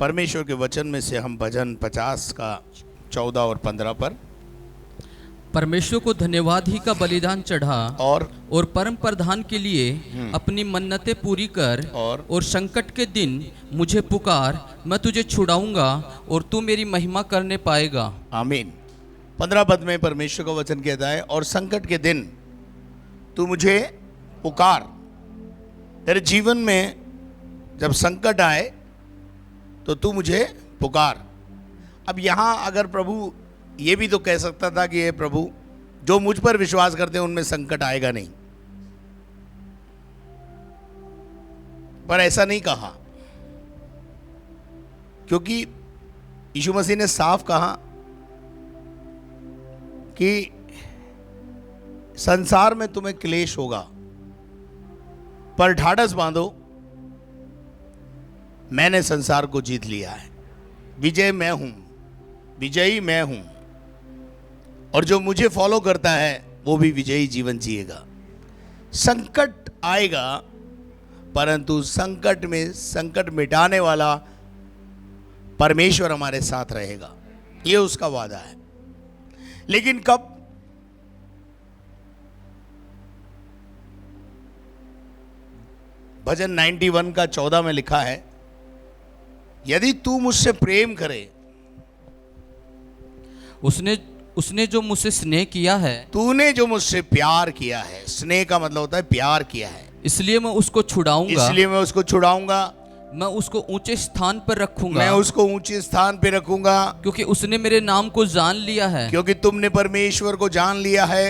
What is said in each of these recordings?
परमेश्वर के वचन में से हम भजन 50 का 14 और 15 पर परमेश्वर को धन्यवाद ही का बलिदान चढ़ा और परम प्रधान के लिए अपनी मन्नतें पूरी कर और संकट के दिन मुझे पुकार, मैं तुझे छुड़ाऊंगा और तू मेरी महिमा करने पाएगा। आमीन। 15 पद में परमेश्वर का वचन कहता है, और संकट के दिन तू मुझे पुकार। तेरे जीवन में जब संकट आए तो तू मुझे पुकार। अब यहाँ अगर प्रभु ये भी तो कह सकता था कि ये प्रभु, जो मुझ पर विश्वास करते हैं उनमें संकट आएगा नहीं, पर ऐसा नहीं कहा, क्योंकि यीशु मसीह ने साफ कहा कि संसार में तुम्हें क्लेश होगा, पर ढाढ़स बांधो, मैंने संसार को जीत लिया है। विजय मैं हूं, विजयी मैं हूं, और जो मुझे फॉलो करता है वो भी विजयी जीवन जिएगा। संकट आएगा, परंतु संकट में संकट मिटाने वाला परमेश्वर हमारे साथ रहेगा, ये उसका वादा है। लेकिन कब? भजन 91 का 14 में लिखा है, यदि तू मुझसे प्रेम करे, उसने जो मुझसे स्नेह किया है, तूने जो मुझसे प्यार किया है, स्नेह का मतलब होता है प्यार किया है, इसलिए मैं उसको छुड़ाऊंगा, इसलिए मैं उसको छुड़ाऊंगा, मैं उसको ऊंचे स्थान पर रखूंगा, मैं उसको ऊंचे स्थान पे रखूंगा, क्योंकि उसने मेरे नाम को जान लिया है, क्योंकि तुमने परमेश्वर को जान लिया है।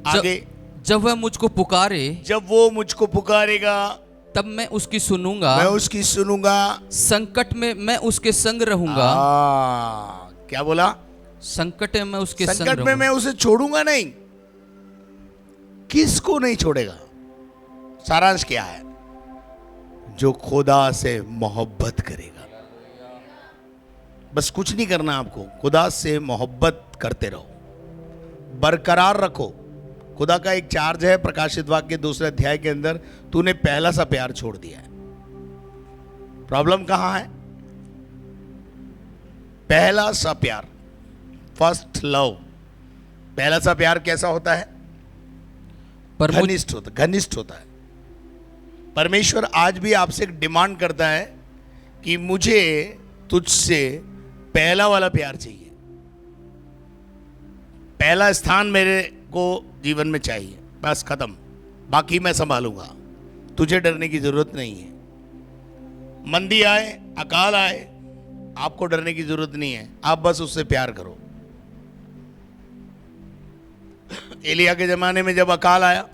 आगे, जब वह मुझको पुकारे, जब वो मुझको पुकारेगा तब मैं उसकी सुनूंगा, मैं उसकी सुनूंगा, संकट में मैं उसके संग रहूंगा। क्या बोला? संकट में मैं उसके संग संकट में मैं उसे छोड़ूंगा नहीं। किसको नहीं छोड़ेगा? सारांश क्या है? जो खुदा से मोहब्बत करेगा। बस कुछ नहीं करना आपको, खुदा से मोहब्बत करते रहो, बरकरार रखो। खुदा का एक चार्ज है प्रकाशित वाक्य 2 अध्याय के अंदर, तूने पहला सा प्यार छोड़ दिया है। प्रॉब्लम कहां है? पहला सा प्यार, फर्स्ट लव। पहला सा प्यार कैसा होता है? घनिष्ठ होता है। परमेश्वर आज भी आपसे एक डिमांड करता है कि मुझे तुझसे पहला वाला प्यार चाहिए, पहला स्थान मेरे को जीवन में चाहिए, बस खत्म, बाकी मैं संभालूंगा, तुझे डरने की जरूरत नहीं है। मंदी आए, अकाल आए, आपको डरने की जरूरत नहीं है, आप बस उससे प्यार करो। एलिया के जमाने में जब अकाल आया,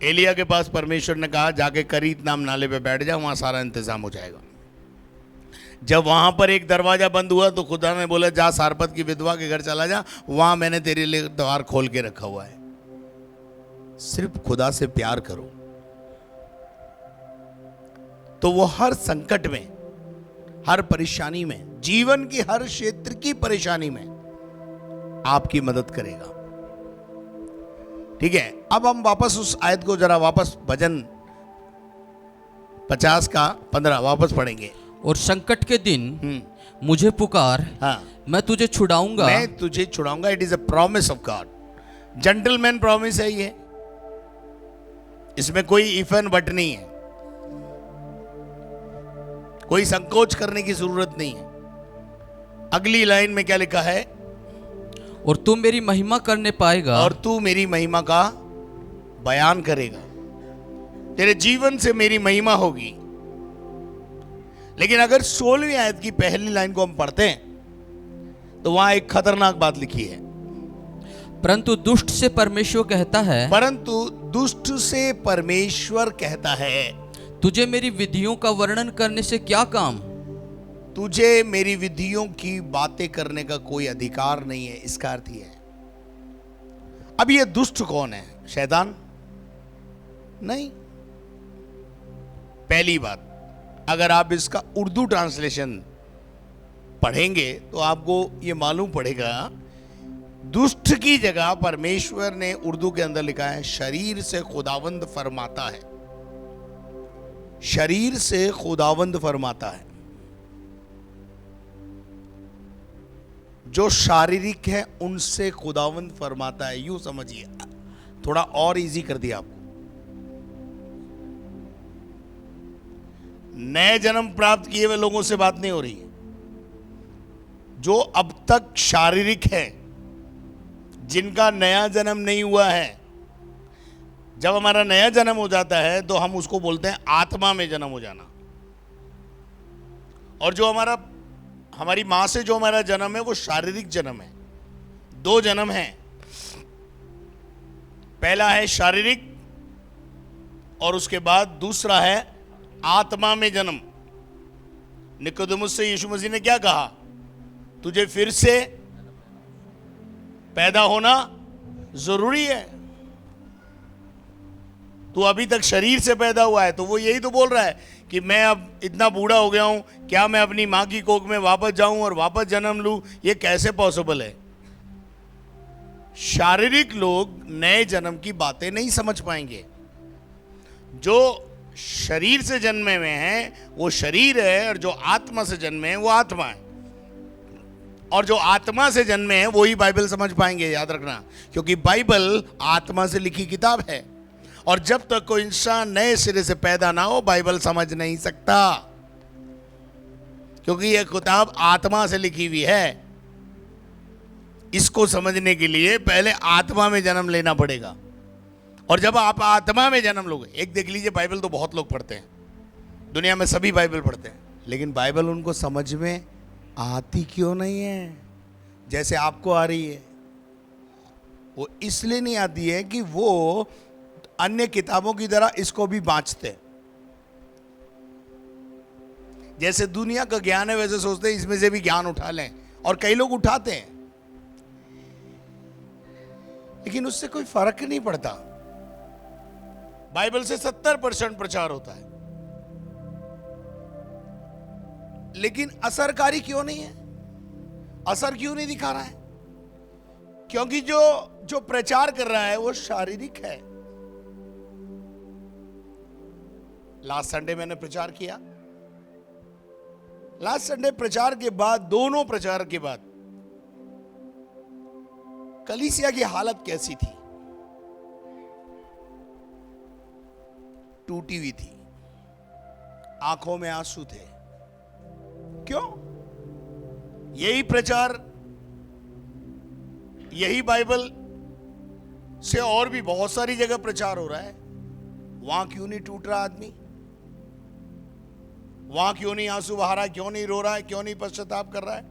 एलिया के पास परमेश्वर ने कहा जाके करीत नाम नाले पे बैठ जा, वहां सारा इंतजाम हो जाएगा। जब वहां पर एक दरवाजा बंद हुआ तो खुदा ने बोला जा सारपत की विधवा के घर चला जा, वहां मैंने तेरे लिए द्वार खोल के रखा हुआ है। सिर्फ खुदा से प्यार करो तो वो हर संकट में, हर परेशानी में, जीवन की हर क्षेत्र की परेशानी में आपकी मदद करेगा। ठीक है, अब हम वापस उस आयत को जरा वापस भजन 50 का 15 वापस पढ़ेंगे। और संकट के दिन मुझे पुकार, मैं तुझे छुड़ाऊंगा, मैं तुझे छुड़ाऊंगा। It is a promise of God, gentleman promise है ये, इसमें कोई इफ एंड बट नहीं है, कोई संकोच करने की जरूरत नहीं है। अगली लाइन में क्या लिखा है? और तू मेरी महिमा करने पाएगा, और तू मेरी महिमा का बयान करेगा, तेरे जीवन से मेरी महिमा होगी। लेकिन अगर 16वीं आयत की पहली लाइन को हम पढ़ते हैं तो वहां एक खतरनाक बात लिखी है, परंतु दुष्ट से परमेश्वर कहता है, परंतु दुष्ट से परमेश्वर कहता है, तुझे मेरी विधियों का वर्णन करने से क्या काम, तुझे मेरी विधियों की बातें करने का कोई अधिकार नहीं है। इसका अर्थ यह है, अब ये दुष्ट कौन है? शैतान नहीं। पहली बात, अगर आप इसका उर्दू ट्रांसलेशन पढ़ेंगे तो आपको ये मालूम पड़ेगा, दुष्ट की जगह परमेश्वर ने उर्दू के अंदर लिखा है शरीर से खुदावंद फरमाता है। शरीर से खुदावंद फरमाता है, जो शारीरिक है उनसे खुदावंद फरमाता है। यूं समझिए, थोड़ा और इजी कर दिया आपको। नए जन्म प्राप्त किए हुए लोगों से बात नहीं हो रही है। जो अब तक शारीरिक है, जिनका नया जन्म नहीं हुआ है, जब हमारा नया जन्म हो जाता है तो हम उसको बोलते हैं आत्मा में जन्म हो जाना। और जो हमारी मां से जो हमारा जन्म है वो शारीरिक जन्म है। दो जन्म है, पहला है शारीरिक और उसके बाद दूसरा है आत्मा में जन्म। निकोदेमुस से यीशु मसीह ने क्या कहा? तुझे फिर से पैदा होना जरूरी है। तू अभी तक शरीर से पैदा हुआ है, तो वो यही तो बोल रहा है कि मैं अब इतना बूढ़ा हो गया हूं, क्या मैं अपनी मां की कोख में वापस जाऊं और वापस जन्म लूं? ये कैसे पॉसिबल है? शारीरिक लोग नए जन्म की बातें नहीं समझ पाएंगे। जो शरीर से जन्मे हुए हैं वो शरीर है, और जो आत्मा से जन्मे हैं वो आत्मा है। और जो आत्मा से जन्मे हैं वो ही बाइबल समझ पाएंगे, याद रखना, क्योंकि बाइबल आत्मा से लिखी किताब है। और जब तक कोई इंसान नए सिरे से पैदा ना हो, बाइबल समझ नहीं सकता, क्योंकि यह किताब आत्मा से लिखी हुई है। इसको समझने के लिए पहले आत्मा में जन्म लेना पड़ेगा। और जब आप आत्मा में जन्म लोगे, एक देख लीजिए, बाइबल तो बहुत लोग पढ़ते हैं, दुनिया में सभी बाइबल पढ़ते हैं, लेकिन बाइबल उनको समझ में आती क्यों नहीं है जैसे आपको आ रही है? वो इसलिए नहीं आती है कि वो अन्य किताबों की तरह इसको भी बांचते। जैसे दुनिया का ज्ञान है वैसे सोचते हैं इसमें से भी ज्ञान उठा लें, और कई लोग उठाते हैं, लेकिन उससे कोई फर्क नहीं पड़ता। बाइबल से 70% प्रचार होता है, लेकिन असरकारी क्यों नहीं है? असर क्यों नहीं दिखा रहा है? क्योंकि जो प्रचार कर रहा है वो शारीरिक है। लास्ट संडे मैंने प्रचार किया। लास्ट संडे प्रचार के बाद, दोनों प्रचार के बाद, कलीसिया की हालत कैसी थी? टूटी हुई थी, आंखों में आंसू थे। क्यों? यही प्रचार, यही बाइबल से और भी बहुत सारी जगह प्रचार हो रहा है। वहां क्यों नहीं टूट रहा आदमी? वहां क्यों नहीं आंसू बहा रहा है? क्यों नहीं रो रहा है? क्यों नहीं पश्चाताप कर रहा है?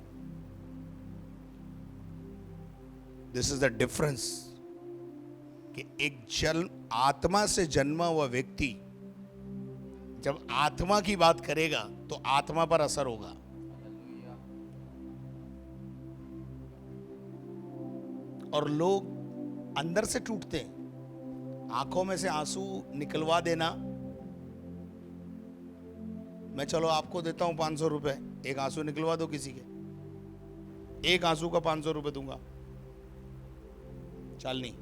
दिस इज द डिफरेंस कि एक आत्मा से जन्मा हुआ व्यक्ति जब आत्मा की बात करेगा तो आत्मा पर असर होगा। और लोग अंदर से टूटते हैं। आंखों में से आंसू निकलवा देना, मैं चलो आपको देता हूं 500 रुपए, एक आंसू निकलवा दो किसी के, एक आंसू का 500 रुपए दूंगा, चल नहीं।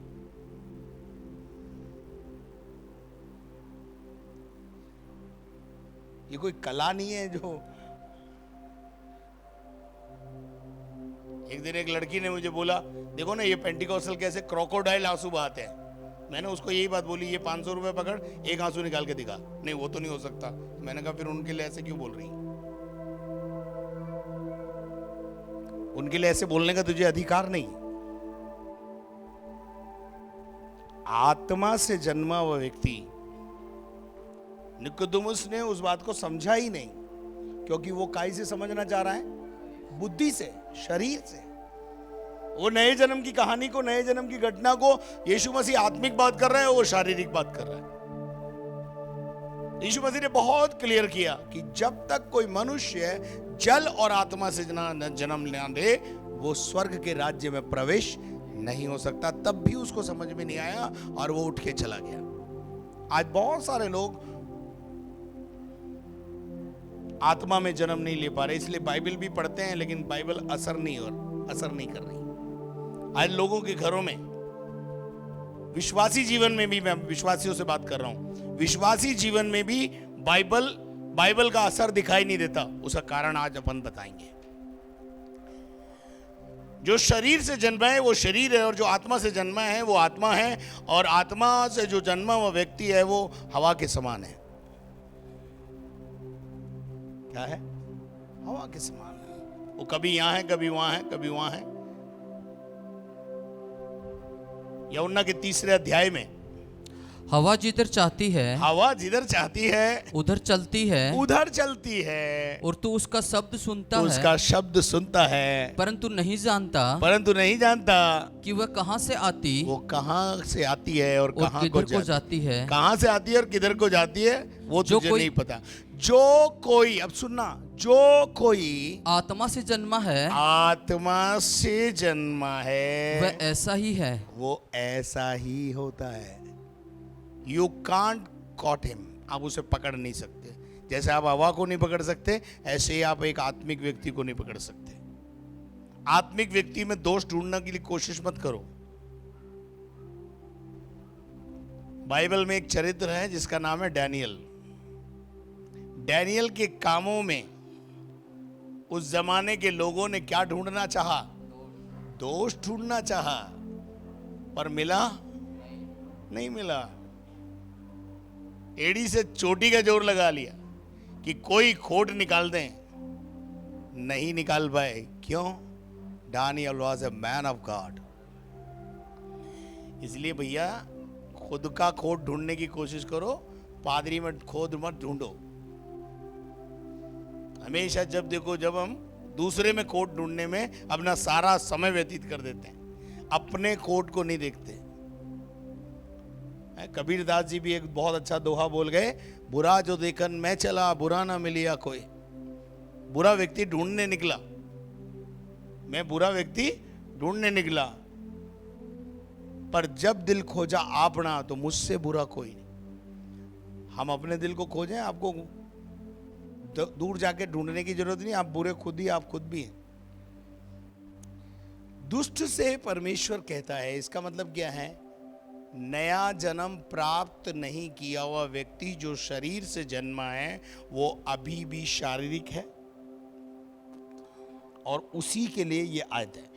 ये कोई कला नहीं है जो। एक दिन एक लड़की ने मुझे बोला, देखो ना ये पेंटिकॉस्टल कैसे क्रोकोडाइल आंसू बहाते हैं। मैंने उसको यही बात बोली, ये 500 रुपए पकड़, एक आंसू निकाल के दिखा। नहीं वो तो नहीं हो सकता। मैंने कहा फिर उनके लिए ऐसे क्यों बोल रही? उनके लिए ऐसे बोलने का तुझे अधिकार नहीं। आत्मा से जन्मा हुआ व्यक्ति, निकोदेमुस ने उस बात को समझा ही नहीं, क्योंकि वो काई से समझना चाह रहा है? बुद्धि से, शरीर से। वो नए जन्म की कहानी को, नए जन्म की घटना को यीशु मसीह आत्मिक बात कर रहा है, वो शारीरिक बात कर रहा है। यीशु मसीह ने बहुत क्लियर किया कि जब तक कोई मनुष्य जल और आत्मा से जन्म ना ले, वो स्वर्ग के राज्य में प्रवेश नहीं हो सकता। तब भी उसको समझ में नहीं आया और वो उठ के चला गया। आज बहुत सारे लोग आत्मा में जन्म नहीं ले पा रहे, इसलिए बाइबल भी पढ़ते हैं लेकिन बाइबल असर नहीं कर रही। आज लोगों के घरों में, विश्वासी जीवन में भी, मैं विश्वासियों से बात कर रहा हूं, विश्वासी जीवन में भी बाइबल का असर दिखाई नहीं देता, उसका कारण आज अपन बताएंगे। जो शरीर से जन्मा है वो शरीर है, और जो आत्मा से जन्मा है वो आत्मा है, और आत्मा से जो जन्मा हुआ व्यक्ति है वो हवा के समान है। क्या है? हवा के समान है। वो कभी यहां है, कभी वहां है, कभी वहां है। यूहन्ना के 3 अध्याय में हवा जिधर चाहती है, हवा जिधर चाहती है उधर चलती है, उधर चलती है, और तू उसका शब्द सुनता है, उसका शब्द सुनता है, परंतु नहीं जानता कि वह कहाँ से आती, वो कहाँ से आती है और कहाँ किधर को जाती है। कहाँ से आती है और किधर को जाती है वो जो तुझे कोई- नहीं पता। जो कोई, अब सुनना, जो कोई आत्मा से जन्मा है, आत्मा से जन्मा है वह ऐसा ही है। वो ऐसा ही होता है। यू कांट कॉट हिम, आप उसे पकड़ नहीं सकते। जैसे आप हवा को नहीं पकड़ सकते, ऐसे ही आप एक आत्मिक व्यक्ति को नहीं पकड़ सकते। आत्मिक व्यक्ति में दोष ढूंढने के लिए कोशिश मत करो। बाइबल में एक चरित्र है जिसका नाम है डैनियल। डैनियल के कामों में उस जमाने के लोगों ने क्या ढूंढना चाहा? दोष ढूंढना चाहा, पर मिला नहीं मिला। एड़ी से चोटी का जोर लगा लिया कि कोई खोट निकाल दें, नहीं निकाल पाए। क्यों? Daniel was a man of God. इसलिए भैया खुद का खोट ढूंढने की कोशिश करो, पादरी में खोद मत ढूंढो। हमेशा जब देखो, जब हम दूसरे में खोट ढूंढने में अपना सारा समय व्यतीत कर देते हैं, अपने खोट को नहीं देखते। कबीर दास जी भी एक बहुत अच्छा दोहा बोल गए, बुरा जो देखन मैं चला, बुरा ना मिलिया कोई। बुरा व्यक्ति ढूंढने निकला, मैं बुरा व्यक्ति ढूंढने निकला, पर जब दिल खोजा आपना तो मुझसे बुरा कोई नहीं। हम अपने दिल को खोजें, आपको दूर जाके ढूंढने की जरूरत नहीं। आप बुरे खुद ही, आप खुद भी हैं। दुष्ट से परमेश्वर कहता है, इसका मतलब क्या है? नया जन्म प्राप्त नहीं किया हुआ व्यक्ति जो शरीर से जन्मा है वो अभी भी शारीरिक है, और उसी के लिए ये आयत है।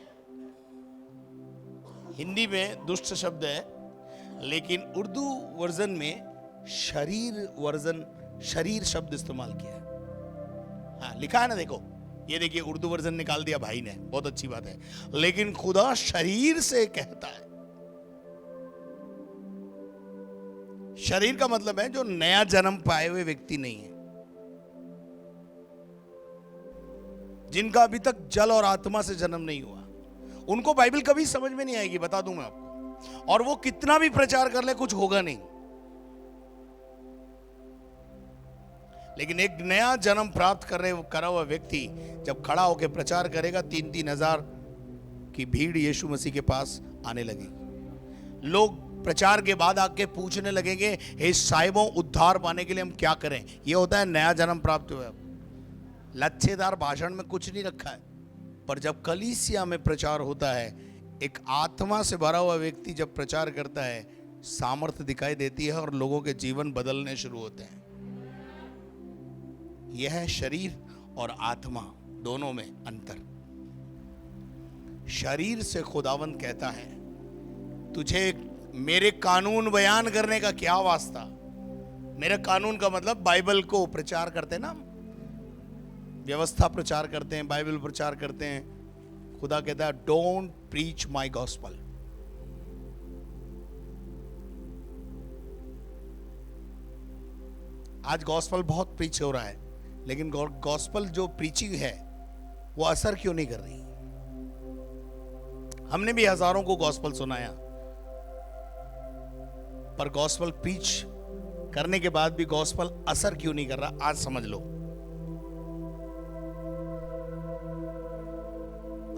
हिंदी में दुष्ट शब्द है, लेकिन उर्दू वर्जन में शरीर शब्द इस्तेमाल किया है। हाँ, लिखा है ना, देखो, ये देखिए, उर्दू वर्जन निकाल दिया भाई ने, बहुत अच्छी बात है। लेकिन खुदा शरीर से कहता है। शरीर का मतलब है जो नया जन्म पाए हुए व्यक्ति नहीं है, जिनका अभी तक जल और आत्मा से जन्म नहीं हुआ, उनको बाइबल कभी समझ में नहीं आएगी, बता दूं मैं आपको। और वो कितना भी प्रचार कर ले, कुछ होगा नहीं। लेकिन एक नया जन्म प्राप्त करा हुआ व्यक्ति जब खड़ा होकर प्रचार करेगा, 3-3 हजार की भीड़ यीशु मसीह के पास आने लगेगी। लोग प्रचार के बाद आके पूछने लगेंगे, हे साहिबों, उद्धार पाने के लिए हम क्या करें? ये होता है नया जन्म प्राप्त हुआ। लच्छेदार भाषण में कुछ नहीं रखा है, पर जब कलीसिया में प्रचार होता है, एक आत्मा से भरा हुआ व्यक्ति जब प्रचार करता है, सामर्थ्य दिखाई देती है और लोगों के जीवन बदलने शुरू होते हैं। यह है शरीर और आत्मा दोनों में अंतर। शरीर से खुदावंद कहता है, तुझे मेरे कानून बयान करने का क्या वास्ता? मेरे कानून का मतलब बाइबल को प्रचार करते हैं ना, व्यवस्था प्रचार करते हैं, बाइबल प्रचार करते हैं। खुदा कहता है, डोंट प्रीच माई गॉस्पल। आज गॉस्पल बहुत प्रीच हो रहा है, लेकिन गॉस्पल जो प्रीचिंग है वो असर क्यों नहीं कर रही? हमने भी हजारों को गॉस्पल सुनाया, पर गॉस्पल प्रीच करने के बाद भी गॉस्पल असर क्यों नहीं कर रहा? आज समझ लो।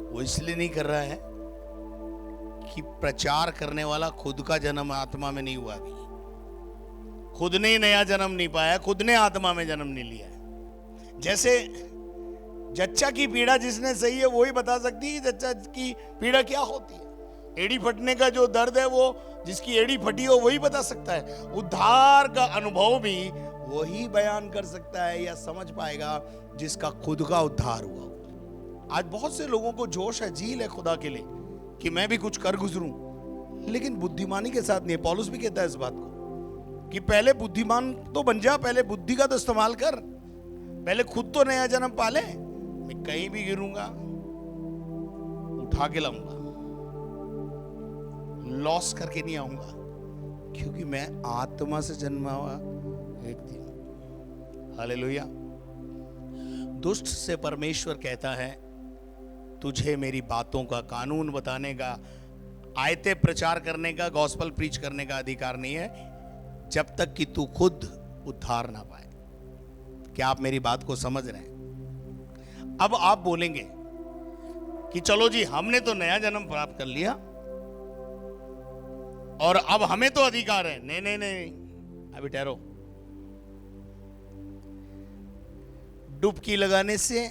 वो इसलिए नहीं कर रहा है कि प्रचार करने वाला खुद का जन्म आत्मा में नहीं हुआ, अभी खुद ने नया जन्म नहीं पाया, खुद ने आत्मा में जन्म नहीं लिया है। जैसे जच्चा की पीड़ा जिसने सही है वही बता सकती है कि जच्चा की पीड़ा क्या होती है। एड़ी फटने का जो दर्द है वो जिसकी एड़ी फटी हो वही बता सकता है। उद्धार का अनुभव भी वही बयान कर सकता है या समझ पाएगा जिसका खुद का उद्धार हुआ। आज बहुत से लोगों को जोश है, झील है खुदा के लिए कि मैं भी कुछ कर गुजरूं, लेकिन बुद्धिमानी के साथ नहीं है। पौलुस भी कहता है इस बात को कि पहले बुद्धिमान तो बन जा, पहले बुद्धि का तो इस्तेमाल कर, पहले खुद तो नया जन्म पाले। मैं कहीं भी गिरूंगा उठा के लाऊंगा, लॉस करके नहीं आऊंगा, क्योंकि मैं आत्मा से जन्मा हुआ व्यक्ति हूं। हालेलुया। दुष्ट से परमेश्वर कहता है तुझे मेरी बातों का, कानून बताने का, आयतें प्रचार करने का, गॉस्पल प्रीच करने का अधिकार नहीं है जब तक कि तू खुद उद्धार ना पाए। क्या आप मेरी बात को समझ रहे हैं? अब आप बोलेंगे कि चलो जी, हमने तो नया जन्म प्राप्त कर लिया और अब हमें तो अधिकार है। नहीं नहीं नहीं, अभी ठहरो। डुबकी लगाने से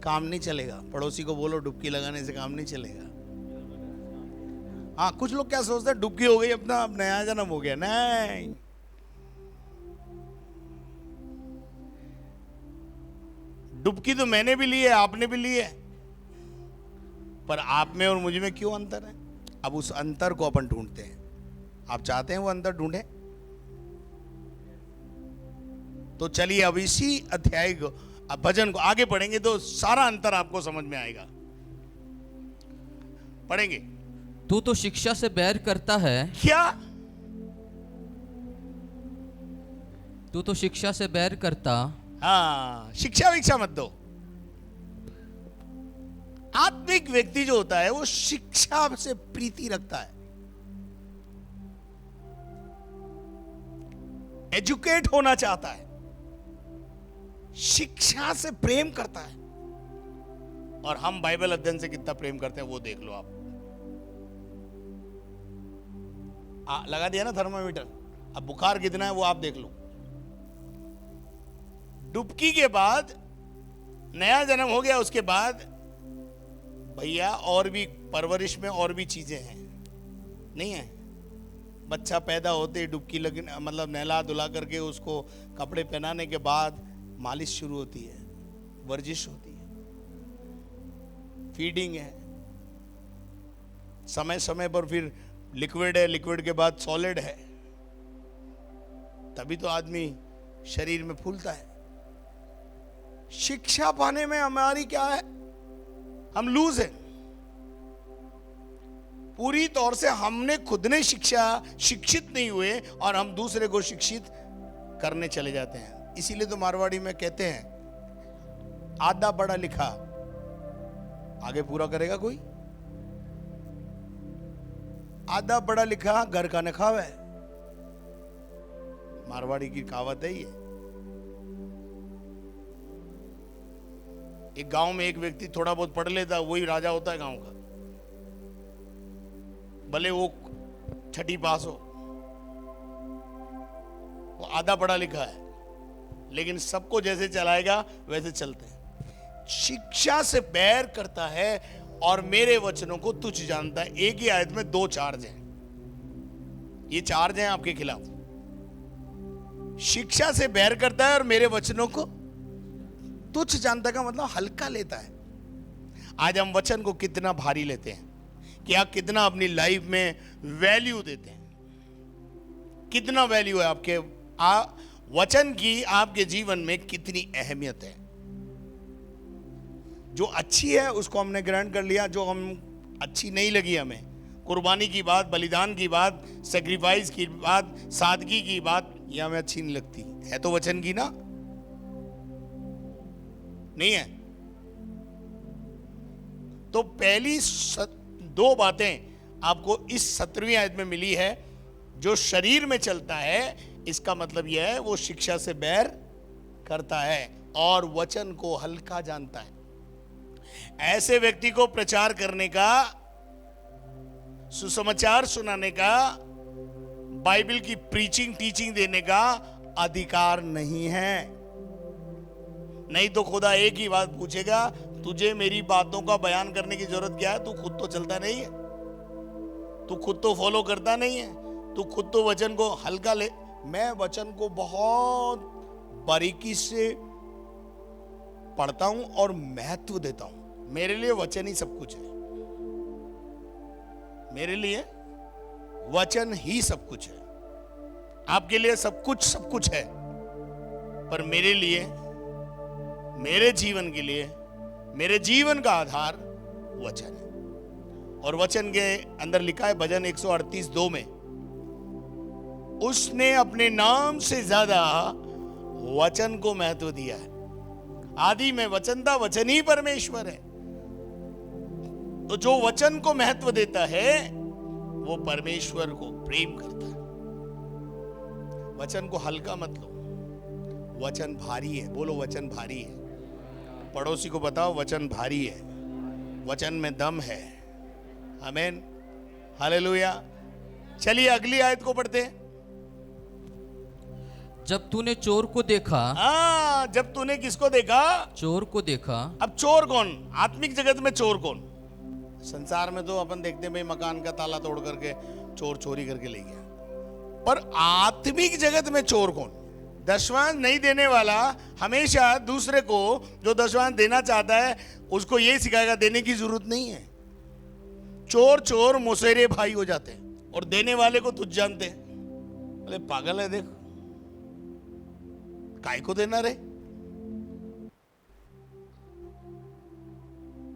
काम नहीं चलेगा। पड़ोसी को बोलो डुबकी लगाने से काम नहीं चलेगा। हाँ, कुछ लोग क्या सोचते हैं, डुबकी हो गई अपना, अब नया जन्म हो गया। नहीं, डुबकी तो मैंने भी ली है, आपने भी ली है, पर आप में और मुझ में क्यों अंतर है? अब उस अंतर को अपन ढूंढते हैं। आप चाहते हैं वो अंतर ढूंढे? तो चलिए अब इसी अध्याय को, अब भजन को आगे पढ़ेंगे तो सारा अंतर आपको समझ में आएगा। पढ़ेंगे। तू तो शिक्षा से बैर करता है। क्या? तू तो शिक्षा से बैर करता। हाँ, शिक्षा विक्षा मत दो। आत्मिक व्यक्ति जो होता है वो शिक्षा से प्रीति रखता है, एजुकेट होना चाहता है, शिक्षा से प्रेम करता है। और हम बाइबल अध्ययन से कितना प्रेम करते हैं वो देख लो आप। लगा दिया ना थर्मामीटर, अब बुखार कितना है वो आप देख लो। डुबकी के बाद नया जन्म हो गया, उसके बाद भैया और भी परवरिश में और भी चीजें हैं, नहीं है? बच्चा पैदा होते डुबकी लगने, मतलब नहला धुला करके उसको कपड़े पहनाने के बाद मालिश शुरू होती है, वर्जिश होती है, फीडिंग है, समय समय पर फिर लिक्विड है, लिक्विड के बाद सॉलिड है, तभी तो आदमी शरीर में फूलता है। शिक्षा पाने में हमारी क्या है? हम लूज हैं पूरी तौर से। हमने खुद ने शिक्षित नहीं हुए और हम दूसरे को शिक्षित करने चले जाते हैं। इसीलिए तो मारवाड़ी में कहते हैं आधा पढ़ा लिखा आगे पूरा करेगा कोई, आधा पढ़ा लिखा घर का न खावे। मारवाड़ी की कहावत है ये। एक गांव में एक व्यक्ति थोड़ा बहुत पढ़ लेता, वही राजा होता है गांव का, भले वो छठी पास हो, वो आधा पढ़ा लिखा है, लेकिन सबको जैसे चलाएगा वैसे चलते हैं। शिक्षा से बैर करता है और मेरे वचनों को तुच्छ जानता है। एक ही आयत में दो चार्ज हैं, ये चार्ज हैं आपके खिलाफ। शिक्षा से बैर करता है और मेरे वचनों को तुच्छ जानता का मतलब हल्का लेता है। आज हम वचन को कितना भारी लेते हैं, क्या कितना अपनी लाइफ में वैल्यू देते हैं, कितना वैल्यू है आपके वचन की, आपके जीवन में कितनी अहमियत है। जो अच्छी है उसको हमने ग्रहण कर लिया, जो हम अच्छी नहीं लगी हमें, कुर्बानी की बात, बलिदान की बात, सेक्रीफाइस की बात, सादगी की बात, ये हमें अच्छी नहीं लगती है। तो वचन की ना नहीं है। तो पहली दो बातें आपको इस 17वीं आयत में मिली है। जो शरीर में चलता है, इसका मतलब यह है वो शिक्षा से बैर करता है और वचन को हल्का जानता है। ऐसे व्यक्ति को प्रचार करने का, सुसमाचार सुनाने का, बाइबल की प्रीचिंग टीचिंग देने का अधिकार नहीं है। नहीं तो खुदा एक ही बात पूछेगा, तुझे मेरी बातों का बयान करने की जरूरत क्या है? तू खुद तो चलता नहीं है, तू खुद तो फॉलो करता नहीं है, तू खुद तो वचन को हल्का मैं वचन को बहुत बारीकी से पढ़ता हूं और महत्व देता हूं। मेरे लिए वचन ही सब कुछ है। मेरे लिए वचन ही सब कुछ है। आपके लिए सब कुछ है, पर मेरे लिए, मेरे जीवन के लिए, मेरे जीवन का आधार वचन है। और वचन के अंदर लिखा है भजन 138:2 में, उसने अपने नाम से ज्यादा वचन को महत्व दिया है। आदि में वचन था, वचन ही परमेश्वर है। तो जो वचन को महत्व देता है वो परमेश्वर को प्रेम करता है। वचन को हल्का मत लो, वचन भारी है। बोलो वचन भारी है। पड़ोसी को बताओ वचन भारी है, वचन में दम है। आमीन, हालेलुया। चलिए अगली आयत को पढ़ते हैं। जब तूने चोर को देखा, जब तूने किसको देखा? चोर को देखा। अब चोर कौन? आत्मिक जगत में चोर कौन? संसार में तो अपन देखते हैं भाई मकान का ताला तोड़ करके चोर चोरी करके ले गया, पर आत्मिक जगत में चोर कौन? दशवांश नहीं देने वाला हमेशा दूसरे को जो दशवांश देना चाहता है उसको ये सिखाएगा देने की जरूरत नहीं है। चोर चोर मुसेरे भाई हो जाते हैं और देने वाले को तुझ जानते हैं। बोले पागल है, देख काय को देना रे।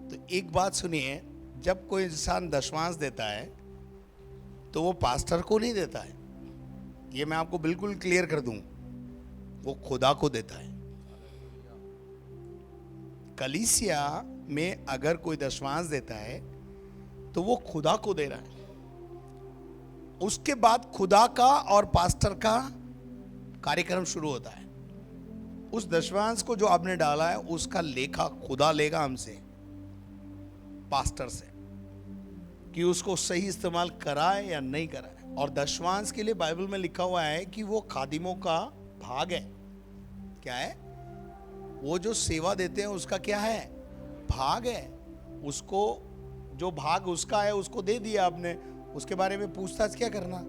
तो एक बात सुनिए, जब कोई इंसान दशवांश देता है तो वो पास्टर को नहीं देता है। ये मैं आपको बिल्कुल क्लियर कर दूं, वो खुदा को देता है। कलीसिया में अगर कोई दशवांश देता है तो वो खुदा को दे रहा है। उसके बाद खुदा का और पास्टर का कार्यक्रम शुरू होता है। उस दशवांश को जो आपने डाला है उसका लेखा खुदा लेगा हमसे, पास्टर से, कि उसको सही इस्तेमाल कराए या नहीं कराए। और दशवांश के लिए बाइबल में लिखा हुआ है कि वो खादिमों का भाग है। क्या है? वो जो सेवा देते हैं उसका क्या है? भाग है। उसको जो भाग उसका है उसको दे दिया आपने, उसके बारे में पूछताछ क्या करना?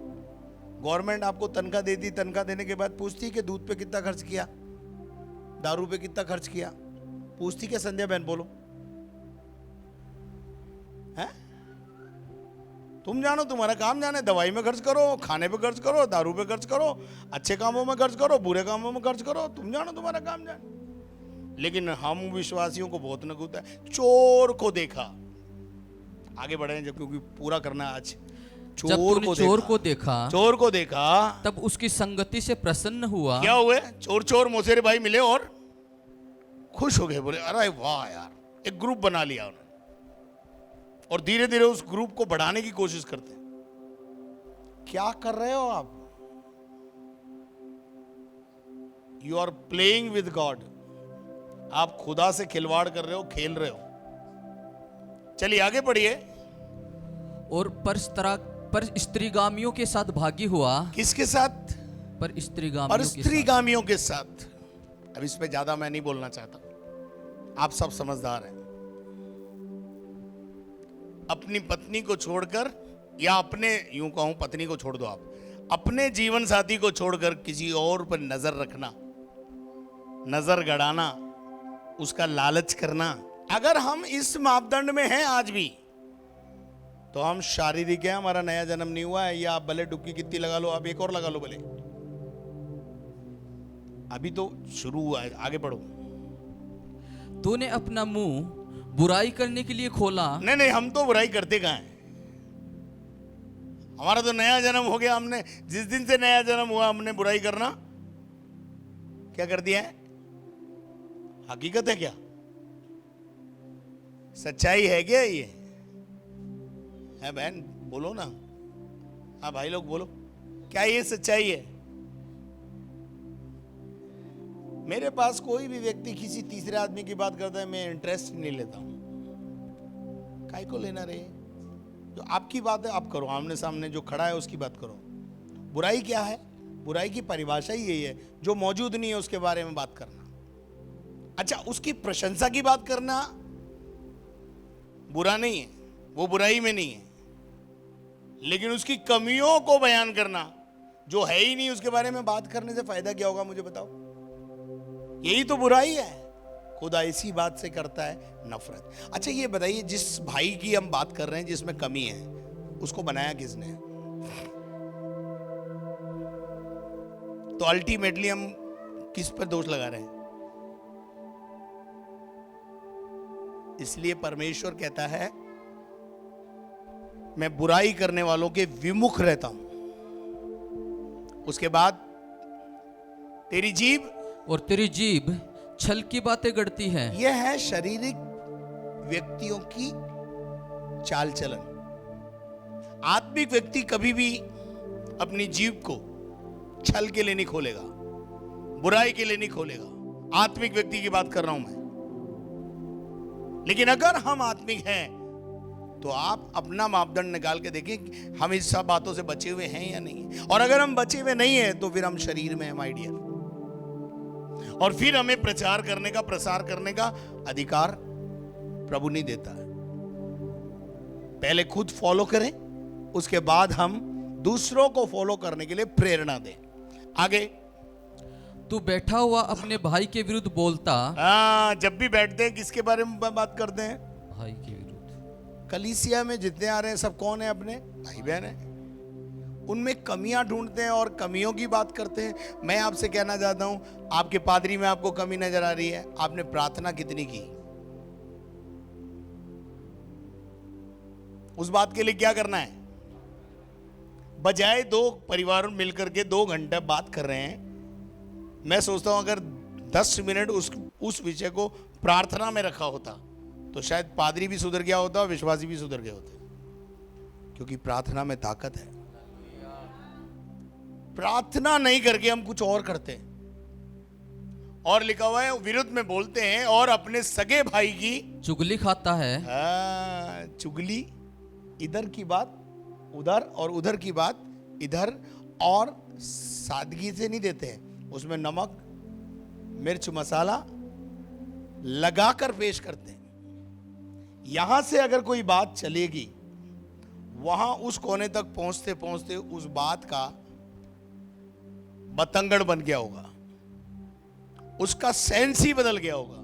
गवर्नमेंट आपको तनख्वाह देती, तनख्वाह देने के बाद पूछती कि दूध पे कितना खर्च किया, दारू पे कितना खर्च किया? पूछती क्या संध्या बहन? बोलो है? तुम जानो, तुम्हारा काम जाने। दवाई में खर्च करो, खाने पे खर्च करो, दारू पे खर्च करो, अच्छे कामों में खर्च करो, बुरे कामों में खर्च करो, तुम जानो, तुम्हारा काम जाने। लेकिन हम विश्वासियों को बहुत नक होता है। चोर को देखा, आगे बढ़े जब, क्योंकि पूरा करना आज। चोर को देखा तब उसकी संगति से प्रसन्न हुआ। क्या हुए? चोर चोर मोसेरे भाई मिले और खुश हो गए। बोले अरे वाह यार, एक ग्रुप बना लिया उन्होंने। और धीरे धीरे उस ग्रुप को बढ़ाने की कोशिश करते हैं। क्या कर रहे हो आप? You are playing with God. आप खुदा से खिलवाड़ कर रहे हो, खेल रहे हो। चलिए आगे बढ़िए। और पर स्त्रीगामियों के साथ भागी हुआ। किसके साथ? पर स्त्रीगामियों के साथ। अब इस पे ज्यादा मैं नहीं बोलना चाहता, आप सब समझदार हैं। अपनी पत्नी को छोड़कर, या अपने, यूं कहूं पत्नी को छोड़ दो, आप अपने जीवन साथी को छोड़कर किसी और पर नजर रखना, नजर गड़ाना, उसका लालच करना। अगर हम इस मापदंड में हैं आज भी, तो हम शारीरिक है, हमारा नया जन्म नहीं हुआ है। या आप भले डुबकी कितनी लगा लो, आप एक और लगा लो भले, अभी तो शुरू हुआ है। आगे बढ़ो। तूने अपना मुंह बुराई करने के लिए खोला। नहीं, हम तो बुराई करते कहां हैं? हमारा तो नया जन्म हो गया। हमने जिस दिन से नया जन्म हुआ हमने बुराई करना क्या कर दिया है? हकीकत है क्या? सच्चाई है क्या ये? है बहन? बोलो ना। हाँ भाई लोग बोलो, क्या ये सच्चाई है? मेरे पास कोई भी व्यक्ति किसी तीसरे आदमी की बात करता है, मैं इंटरेस्ट नहीं लेता हूं। काय को लेना रे? जो आपकी बात है आप करो, आमने सामने जो खड़ा है उसकी बात करो। बुराई क्या है? बुराई की परिभाषा ही यही है, जो मौजूद नहीं है उसके बारे में बात करना। अच्छा, उसकी प्रशंसा की बात करना बुरा नहीं है, वो बुराई में नहीं है, लेकिन उसकी कमियों को बयान करना जो है ही नहीं उसके बारे में बात करने से फायदा क्या होगा, मुझे बताओ। यही तो बुराई है। खुदा इसी बात से करता है नफरत। अच्छा ये बताइए, जिस भाई की हम बात कर रहे हैं जिसमें कमी है, उसको बनाया किसने? तो अल्टीमेटली हम किस पर दोष लगा रहे हैं? इसलिए परमेश्वर कहता है मैं बुराई करने वालों के विमुख रहता हूं। उसके बाद तेरी जीभ और तेरी जीभ छल की बातें गढ़ती है। यह है शारीरिक व्यक्तियों की चाल चलन। आत्मिक व्यक्ति कभी भी अपनी जीभ को छल के लिए नहीं खोलेगा, बुराई के लिए नहीं खोलेगा। आत्मिक व्यक्ति की बात कर रहा हूं मैं। लेकिन अगर हम आत्मिक हैं तो आप अपना मापदंड निकाल के देखिए हम इस सब बातों से बचे हुए हैं या नहीं। और अगर हम बचे हुए नहीं हैं तो फिर हम शरीर में हैं माय डियर। और फिर हमें प्रचार करने का, प्रसार करने का अधिकार प्रभु नहीं देता है। पहले खुद फॉलो करें, उसके बाद हम दूसरों को फॉलो करने के लिए प्रेरणा दें। आगे, तू बैठा हुआ अपने भाई के विरुद्ध बोलता। जब भी बैठते हैं किसके बारे में बात करते हैं? भाई के विरुद्ध। कलीसिया में जितने आ रहे हैं सब कौन है? अपने भाई बहन है। उनमें कमियां ढूंढते हैं और कमियों की बात करते हैं। मैं आपसे कहना चाहता हूं, आपके पादरी में आपको कमी नजर आ रही है, आपने प्रार्थना कितनी की? उस बात के लिए क्या करना है? बजाय दो परिवार मिलकर के 2 घंटे बात कर रहे हैं, मैं सोचता हूं अगर 10 मिनट उस विषय को प्रार्थना में रखा होता तो शायद पादरी भी सुधर गया होता, विश्वासी भी सुधर गए होते। क्योंकि प्रार्थना में ताकत है। प्रार्थना नहीं करके हम कुछ और करते हैं। और लिखा हुआ है विरुद्ध में बोलते हैं और अपने सगे भाई की चुगली खाता है। चुगली, इधर की बात उधर और उधर की बात इधर, और सादगी से नहीं देते हैं, उसमें नमक मिर्च मसाला लगाकर पेश करते हैं। यहां से अगर कोई बात चलेगी, वहां उस कोने तक पहुंचते पहुंचते उस बात का बतंगड़ बन गया होगा, उसका सेंस ही बदल गया होगा।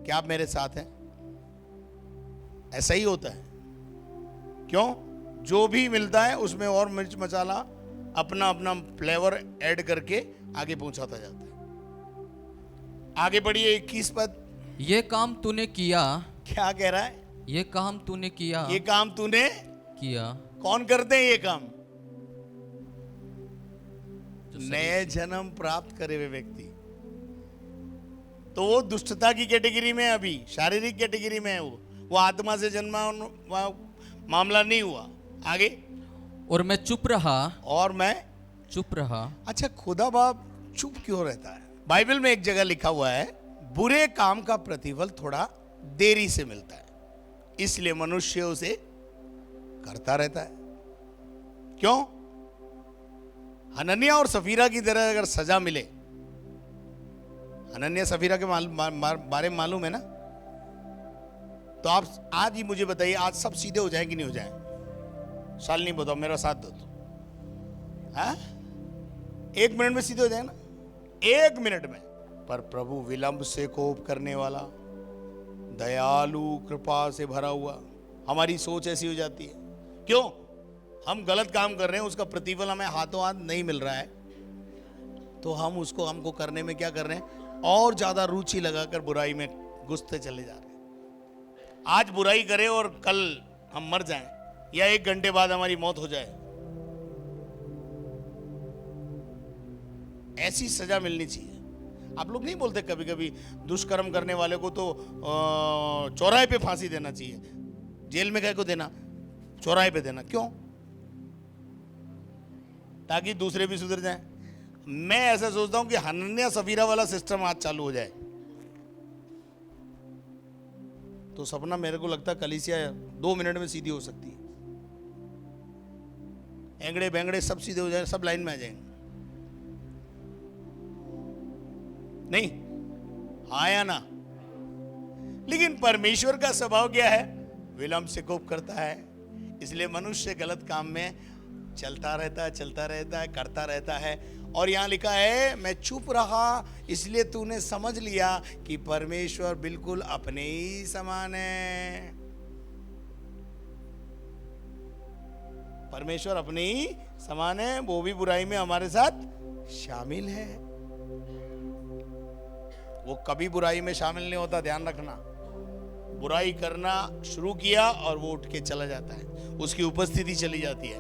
क्या आप मेरे साथ हैं? ऐसा ही होता है। क्यों? जो भी मिलता है उसमें और मिर्च मसाला अपना अपना फ्लेवर ऐड करके आगे पहुंचाता जाता है। आगे बढ़िए 21 पद। ये काम तूने किया। क्या कह रहा है? ये काम तूने किया। ये काम तूने किया। कौन करते हैं ये काम? नए जन्म प्राप्त करे हुए व्यक्ति। तो वो दुष्टता की कैटेगरी में, अभी शारीरिक कैटेगरी में है। वो आत्मा से जन्मा मामला नहीं हुआ। आगे, और मैं चुप रहा। और मैं चुप रहा। अच्छा, खुदा बाप चुप क्यों रहता है? बाइबल में एक जगह लिखा हुआ है बुरे काम का प्रतिफल थोड़ा देरी से मिलता है, इसलिए मनुष्य उसे करता रहता है। क्यों? हनन्या और सफीरा की तरह अगर सजा मिले, हनन्या सफीरा के बारे में मालूम है ना? तो आप आज ही मुझे बताइए, आज सब सीधे हो जाए कि नहीं हो जाए? साल नहीं बताओ, मेरा साथ दो तो। हाँ, 1 मिनट में सीधे हो जाए ना, 1 मिनट में। पर प्रभु विलंब से कोप करने वाला, दयालु, कृपा से भरा हुआ। हमारी सोच ऐसी हो जाती है। क्यों? हम गलत काम कर रहे हैं, उसका प्रतिफल हमें हाथों हाथ नहीं मिल रहा है, तो हम उसको हमको करने में क्या कर रहे हैं? और ज्यादा रुचि लगाकर बुराई में घुसते चले जा रहे हैं। आज बुराई करें और कल हम मर जाएं, या 1 घंटे बाद हमारी मौत हो जाए, ऐसी सजा मिलनी चाहिए। आप लोग नहीं बोलते कभी कभी दुष्कर्म करने वाले को तो चौराहे पे फांसी देना चाहिए, जेल में कह को देना, चौराहे पे देना? क्यों? ताकि दूसरे भी सुधर जाएं। मैं ऐसा सोचता हूं कि हनन्या सफीरा वाला सिस्टम आज चालू हो जाए तो सपना मेरे को लगता है कलीसिया 2 मिनट में सीधी हो सकती है। एंगड़े बेंगड़े सब सीधे हो जाए, सब लाइन में आ जाएंगे। नहीं? हाँ या ना? लेकिन परमेश्वर का स्वभाव क्या है? विलंब से कोप करता है। इसलिए मनुष्य गलत काम में चलता रहता है, करता रहता है। और यहाँ लिखा है मैं चुप रहा इसलिए तूने समझ लिया कि परमेश्वर बिल्कुल अपने ही समान है। परमेश्वर अपने ही समान है, वो भी बुराई में हमारे साथ शामिल है। वो कभी बुराई में शामिल नहीं होता, ध्यान रखना। बुराई करना शुरू किया और वो उठ के चला जाता है, उसकी उपस्थिति चली जाती है।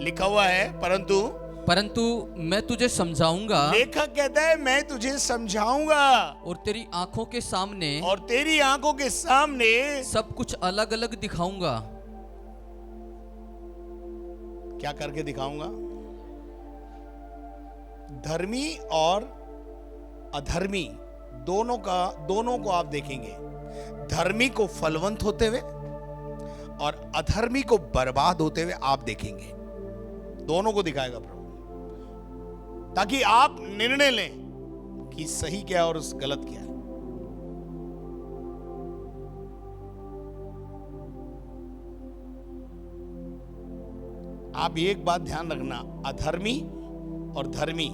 लिखा हुआ है परंतु मैं तुझे समझाऊंगा, लेखक कहता है मैं तुझे समझाऊंगा और तेरी आंखों के सामने सब कुछ अलग अलग दिखाऊंगा। क्या करके दिखाऊंगा? धर्मी और अधर्मी दोनों को आप देखेंगे। धर्मी को फलवंत होते हुए और अधर्मी को बर्बाद होते हुए आप देखेंगे। दोनों को दिखाएगा प्रभु, ताकि आप निर्णय लें कि सही क्या है और गलत क्या है। आप एक बात ध्यान रखना, अधर्मी और धर्मी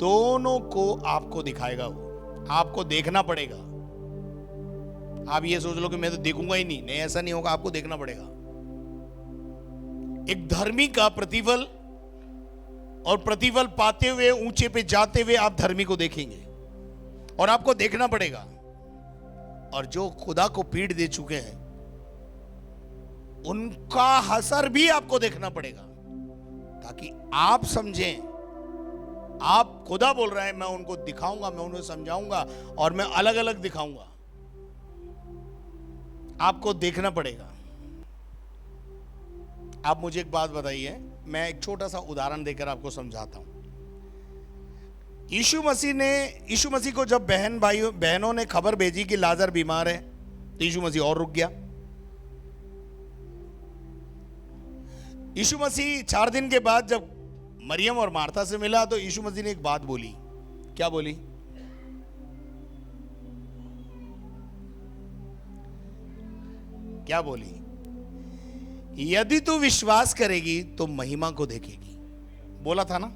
दोनों को आपको दिखाएगा, वो आपको देखना पड़ेगा। आप ये सोच लो कि मैं तो देखूंगा ही नहीं, ऐसा नहीं होगा, आपको देखना पड़ेगा। एक धर्मी का प्रतिफल और प्रतिफल पाते हुए ऊंचे पे जाते हुए आप धर्मी को देखेंगे और आपको देखना पड़ेगा। और जो खुदा को पीड़ दे चुके हैं उनका असर भी आपको देखना पड़ेगा, ताकि आप समझें। आप खुदा बोल रहा है मैं उनको दिखाऊंगा, मैं उन्हें समझाऊंगा और मैं अलग अलग दिखाऊंगा। आपको देखना पड़ेगा। आप मुझे एक बात बताइए, मैं एक छोटा सा उदाहरण देकर आपको समझाता हूं। यीशु मसीह को जब बहनों ने खबर भेजी कि लाजर बीमार है, तो यीशु मसीह और रुक गया। यीशु मसीह 4 दिन के बाद जब मरियम और मार्था से मिला तो यीशु मसीह ने एक बात बोली। क्या बोली? क्या बोली? यदि तू विश्वास करेगी तो महिमा को देखेगी। बोला था ना।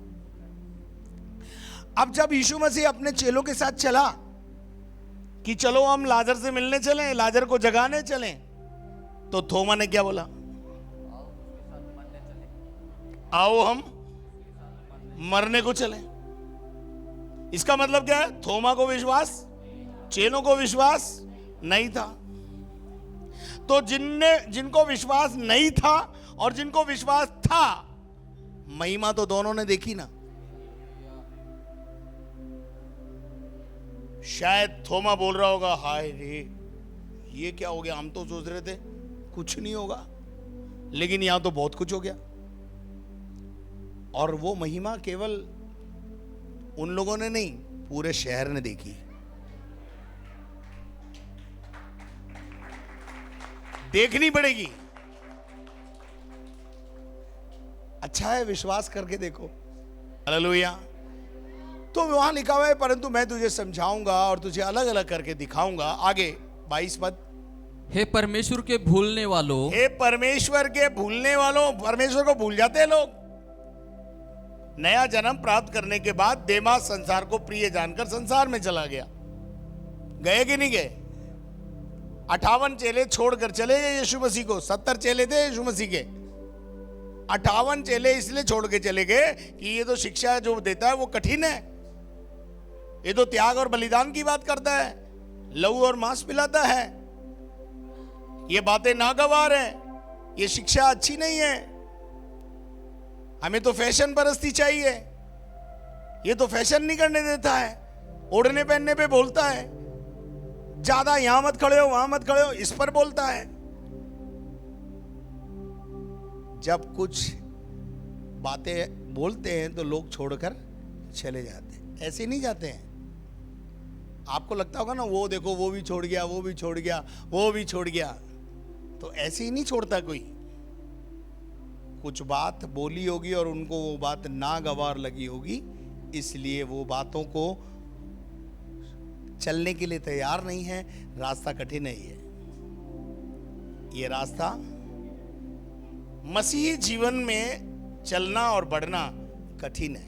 अब जब यीशु मसीह अपने चेलों के साथ चला कि चलो हम लाजर से मिलने चलें, लाजर को जगाने चलें, तो थोमा ने क्या बोला? आओ हम मरने को चलें। इसका मतलब क्या है? थोमा को विश्वास, चेलों को विश्वास नहीं था। तो जिनको विश्वास नहीं था और जिनको विश्वास था, महिमा तो दोनों ने देखी ना। शायद थोमा बोल रहा होगा, हाय रे ये क्या हो गया, हम तो सोच रहे थे कुछ नहीं होगा, लेकिन यहां तो बहुत कुछ हो गया। और वो महिमा केवल उन लोगों ने नहीं, पूरे शहर ने देखी। देखनी पड़ेगी। अच्छा है, विश्वास करके देखो। हालेलुया। तो वहां लिखा हुआ है परंतु मैं तुझे समझाऊंगा और तुझे अलग अलग करके दिखाऊंगा। आगे 22 पद। हे परमेश्वर के भूलने वालों, हे परमेश्वर के भूलने वालों। परमेश्वर को भूल जाते हैं लोग। नया जन्म प्राप्त करने के बाद देमास संसार को प्रिय जानकर संसार में चला गया। गए कि नहीं गए? 58 चेले छोड़कर चले गए यीशु मसीह को। 70 चेले थे यीशु मसीह के। 58 चेले इसलिए छोड़ के चले गए कि ये तो शिक्षा जो देता है वो कठिन है, ये तो त्याग और बलिदान की बात करता है, लहू और मांस पिलाता है, ये बातें नागवार है, ये शिक्षा अच्छी नहीं है, हमें तो फैशन परस्ती चाहिए, ये तो फैशन नहीं करने देता है, ओढ़ने पहनने पे बोलता है, ज्यादा यहां मत खड़े हो वहां मत खड़े हो इस पर बोलता है। जब कुछ बातें बोलते हैं तो लोग छोड़कर चले जाते हैं। ऐसे नहीं जाते हैं। आपको लगता होगा ना, वो देखो वो भी छोड़ गया, वो भी छोड़ गया, वो भी छोड़ गया। तो ऐसे ही नहीं छोड़ता कोई। कुछ बात बोली होगी और उनको वो बात नागवार लगी होगी, इसलिए वो बातों को चलने के लिए तैयार नहीं है। रास्ता कठिन है। ये रास्ता मसीही जीवन में चलना और बढ़ना कठिन है।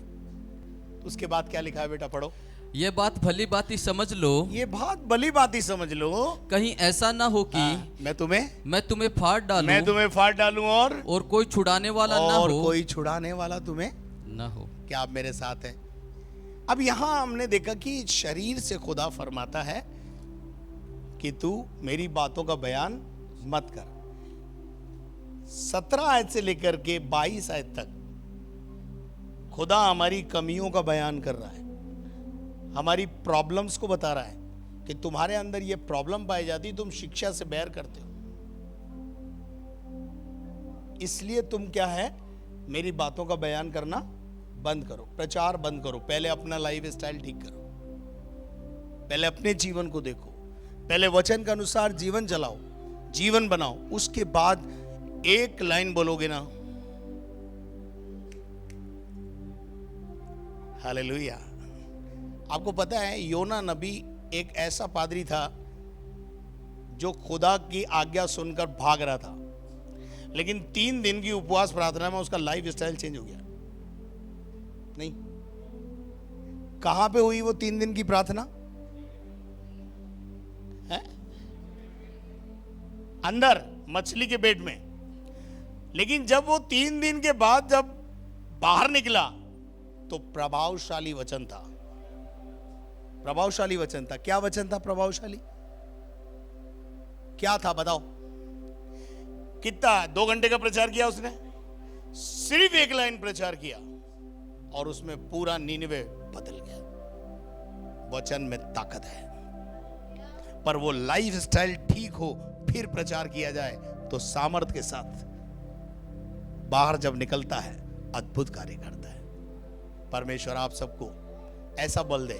उसके बाद क्या लिखा है बेटा, पढ़ो। ये बात भली बात ही समझ लो, ये बात भली बात ही समझ लो, कहीं ऐसा ना हो कि मैं तुम्हें फाड़ फाड़ डालूं और कोई छुड़ाने वाला ना और हो, कोई छुड़ाने वाला तुम्हें ना हो। क्या आप मेरे साथ हैं? अब यहां हमने देखा कि शरीर से खुदा फरमाता है कि तू मेरी बातों का बयान मत कर। 17 आयत से लेकर के 22 आयत तक खुदा हमारी कमियों का बयान कर रहा है, हमारी प्रॉब्लम्स को बता रहा है कि तुम्हारे अंदर ये प्रॉब्लम पाई जाती, तुम शिक्षा से बैर करते हो, इसलिए तुम क्या है, मेरी बातों का बयान करना बंद करो, प्रचार बंद करो। पहले अपना लाइफ स्टाइल ठीक करो, पहले अपने जीवन को देखो, पहले वचन के अनुसार जीवन चलाओ, जीवन बनाओ। उसके बाद एक लाइन बोलोगे ना, हालेलुया। आपको पता है योना नबी एक ऐसा पादरी था जो खुदा की आज्ञा सुनकर भाग रहा था, लेकिन 3 दिन की उपवास प्रार्थना में उसका लाइफ स्टाइल चेंज हो गया। नहीं, कहां पे हुई वो 3 दिन की प्रार्थना? है अंदर मछली के पेट में। लेकिन जब वो 3 दिन के बाद जब बाहर निकला तो प्रभावशाली वचन था, प्रभावशाली वचन था। क्या वचन था प्रभावशाली? क्या था बताओ? कितना 2 घंटे का प्रचार किया उसने? सिर्फ एक लाइन प्रचार किया और उसमें पूरा नीनवे बदल गया। वचन में ताकत है, पर वो लाइफ स्टाइल ठीक हो फिर प्रचार किया जाए तो सामर्थ के साथ बाहर जब निकलता है अद्भुत कार्य करता है। परमेश्वर आप सबको ऐसा बल दे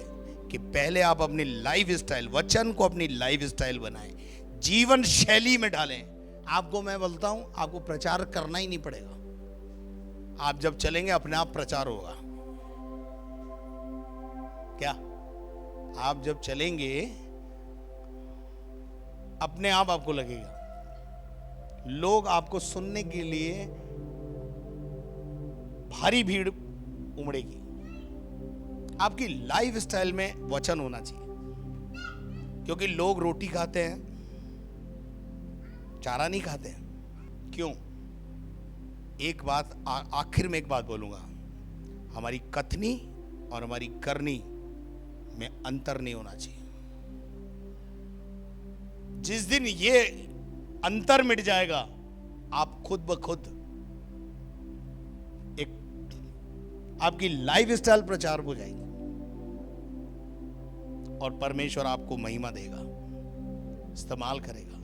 कि पहले आप अपनी लाइफ स्टाइल, वचन को अपनी लाइफ स्टाइल बनाएं, जीवन शैली में डालें। आपको मैं बोलता हूं, आपको प्रचार करना ही नहीं पड़ेगा। आप जब चलेंगे अपने आप प्रचार होगा। क्या? आप जब चलेंगे अपने आप आपको लगेगा, लोग आपको सुनने के लिए भारी भीड़ उमड़ेगी। आपकी लाइफ स्टाइल में वचन होना चाहिए, क्योंकि लोग रोटी खाते हैं, चारा नहीं खाते हैं। क्यों? एक बात आखिर में एक बात बोलूंगा, हमारी कथनी और हमारी करनी में अंतर नहीं होना चाहिए। जिस दिन ये अंतर मिट जाएगा, आप खुद ब खुद एक आपकी लाइफ स्टाइल प्रचार हो जाएगी और परमेश्वर आपको महिमा देगा, इस्तेमाल करेगा।